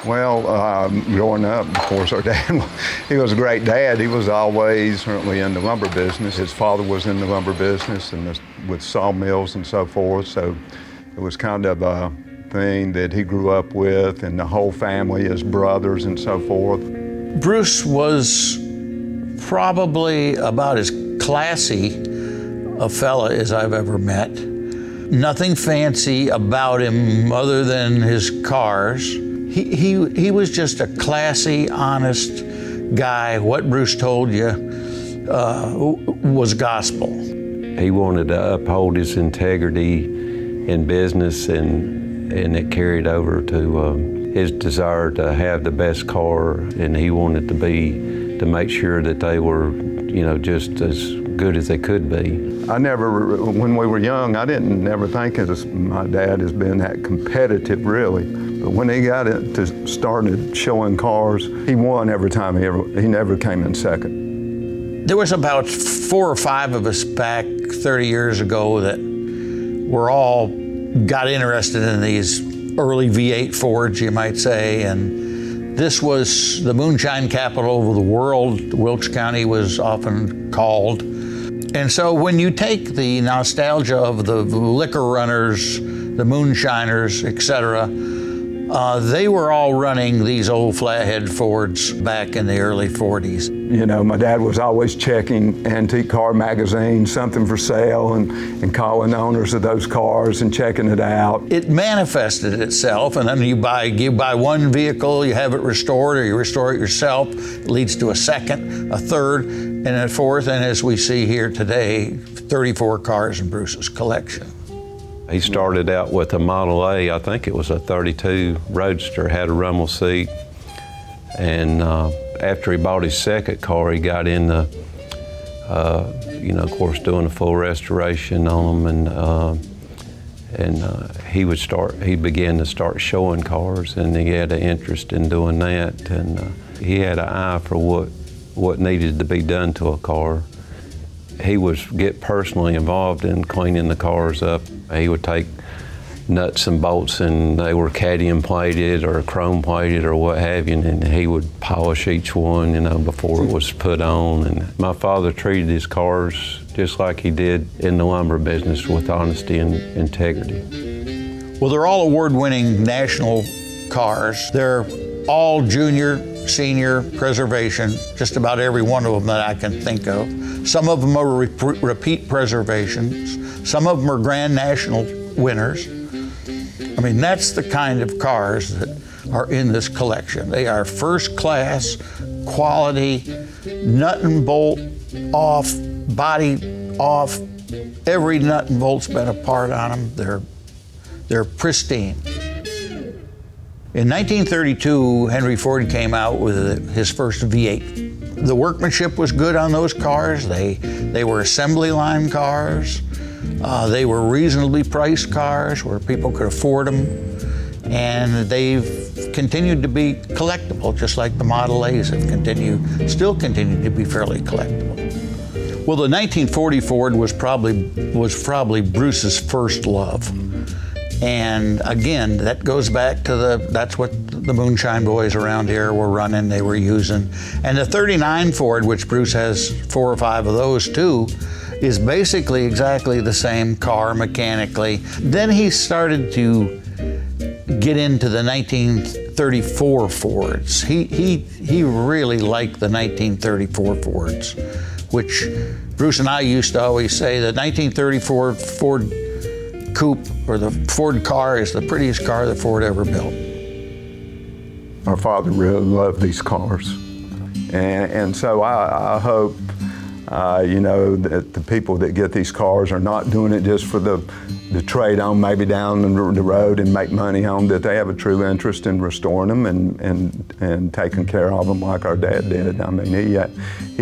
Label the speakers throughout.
Speaker 1: Well, growing up, of course, our dad, he was a great dad. He was always certainly in the lumber business. His father was in the lumber business and with sawmills and so forth, so it was kind of a thing that he grew up with, and the whole family, his brothers and so forth.
Speaker 2: Bruce was probably about as classy a fella as I've ever met. Nothing fancy about him other than his cars. He was just a classy, honest guy. What Bruce told you was gospel.
Speaker 3: He wanted to uphold his integrity in business, and it carried over to his desire to have the best car, and he wanted to make sure that they were, you know, just as good as they could be.
Speaker 1: I never, when we were young, I didn't never think of my dad as being that competitive, really. But when he got into started showing cars, he won every time he never came in second.
Speaker 2: There was about 4 or 5 of us back 30 years ago that were all got interested in these early V8 Fords, you might say, and this was the moonshine capital of the world, Wilkes County was often called. And so when you take the nostalgia of the liquor runners, the moonshiners, etc., they were all running these old flathead Fords back in the early 40s.
Speaker 1: You know, my dad was always checking antique car magazines, something for sale, and calling the owners of those cars and checking it out.
Speaker 2: It manifested itself, and then you buy one vehicle, you have it restored, or you restore it yourself. It leads to a second, a third, and a fourth, and as we see here today, 34 cars in Bruce's collection.
Speaker 3: He started out with a Model A, I think it was a 32 Roadster, had a rumble seat. And after he bought his second car, he got into, you know, of course, doing a full restoration on them. And he began to start showing cars, and he had an interest in doing that. And he had an eye for what needed to be done to a car. He would get personally involved in cleaning the cars up. He would take nuts and bolts, and they were cadmium plated or chrome plated or what have you, and he would polish each one, you know, before it was put on. And my father treated his cars just like he did in the lumber business, with honesty and integrity.
Speaker 2: Well, they're all award-winning national cars. They're all junior, senior preservation, just about every one of them that I can think of. Some of them are repeat preservations. Some of them are Grand National winners. I mean, that's the kind of cars that are in this collection. They are first class, quality, nut and bolt off, body off. Every nut and bolt's been a part on them. They're pristine. In 1932, Henry Ford came out with his first V8. The workmanship was good on those cars. They were assembly line cars. They were reasonably priced cars where people could afford them. And they've continued to be collectible, just like the Model A's have still continue to be fairly collectible. Well, the 1940 Ford was probably Bruce's first love. And again, that goes back to that's what the moonshine boys around here were running, they were using. And the 39 Ford, which Bruce has 4 or 5 of those too, is basically exactly the same car mechanically. Then he started to get into the 1934 Fords. He really liked the 1934 Fords, which Bruce and I used to always say the 1934 Ford Coupe, or the Ford car, is the prettiest car that Ford ever built.
Speaker 1: Our father really loved these cars. And so I hope, you know, that the people that get these cars are not doing it just for the trade on, maybe down the road and make money on, that they have a true interest in restoring them and taking care of them like our dad did. I mean, he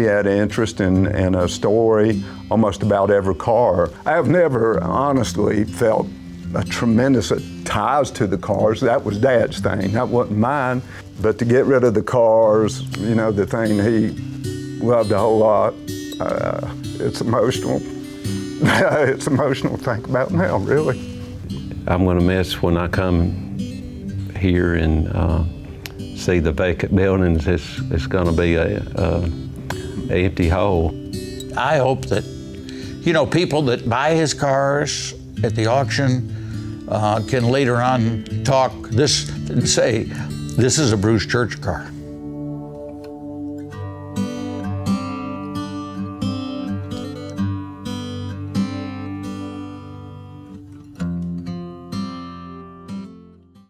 Speaker 1: had an interest in a story almost about every car. I have never honestly felt a tremendous ties to the cars. That was Dad's thing, that wasn't mine. But to get rid of the cars, you know, the thing he loved a whole lot, it's emotional. It's emotional to think about now, really.
Speaker 3: I'm going to miss when I come here and see the vacant buildings, it's going to be a empty hole.
Speaker 2: I hope that, you know, people that buy his cars at the auction can later on talk this and say, this is a Bruce Church car.